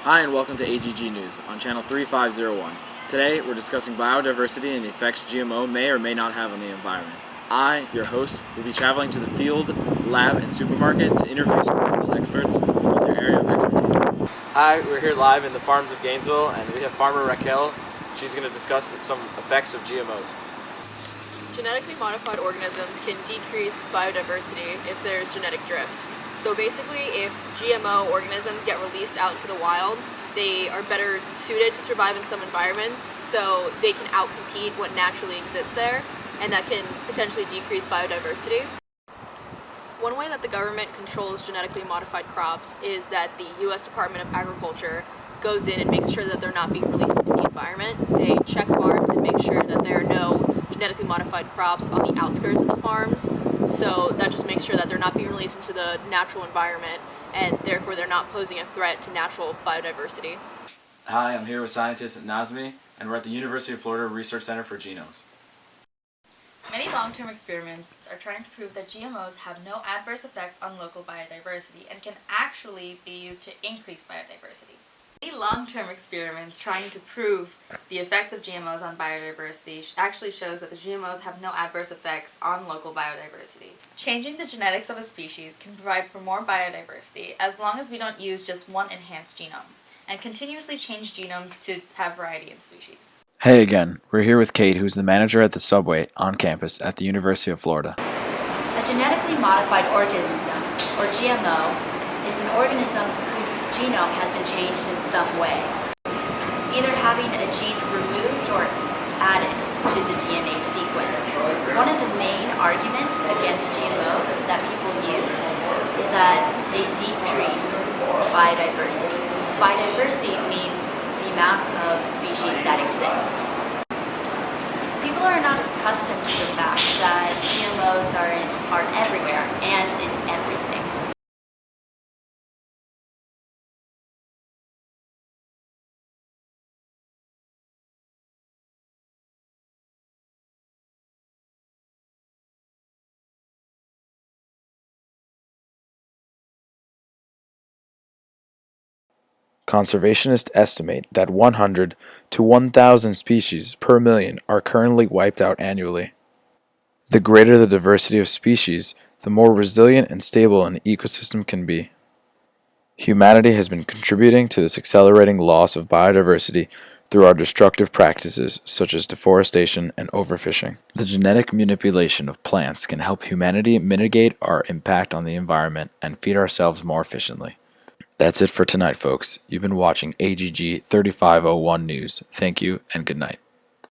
Hi and welcome to AGG News on channel 3501. Today we're discussing biodiversity and the effects GMO may or may not have on the environment. I, your host, will be traveling to the field, lab, and supermarket to interview some local experts in their area of expertise. Hi, we're here live in the farms of Gainesville and we have farmer Raquel. She's going to discuss some effects of GMOs. Genetically modified organisms can decrease biodiversity if there's genetic drift. So basically, if GMO organisms get released out into the wild, they are better suited to survive in some environments, so they can outcompete what naturally exists there, and that can potentially decrease biodiversity. One way that the government controls genetically modified crops is that the U.S. Department of Agriculture goes in and makes sure that they're not being released into the environment. They check farms and make sure that there are no genetically modified crops on the outskirts of the farms, so that just makes sure that they're not being released into the natural environment, and therefore they're not posing a threat to natural biodiversity. Hi, I'm here with scientists at NASME, and we're at the University of Florida Research Center for Genomes. Many long-term experiments are trying to prove that GMOs have no adverse effects on local biodiversity and can actually be used to increase biodiversity. Many long-term experiments trying to prove the effects of GMOs on biodiversity actually shows that the GMOs have no adverse effects on local biodiversity. Changing the genetics of a species can provide for more biodiversity as long as we don't use just one enhanced genome, and continuously change genomes to have variety in species. Hey again, we're here with Kate, who's the manager at the Subway on campus at the University of Florida. A genetically modified organism, or GMO, is an organism whose genome has been changed in some way, either having a gene removed or added to the DNA sequence. One of the main arguments against GMOs that people use is that they decrease biodiversity. Biodiversity means the amount of species that exist. People are not accustomed to the fact that GMOs are everywhere and in everything. Conservationists estimate that 100 to 1,000 species per million are currently wiped out annually. The greater the diversity of species, the more resilient and stable an ecosystem can be. Humanity has been contributing to this accelerating loss of biodiversity through our destructive practices such as deforestation and overfishing. The genetic manipulation of plants can help humanity mitigate our impact on the environment and feed ourselves more efficiently. That's it for tonight, folks. You've been watching AGG 3501 News. Thank you and good night.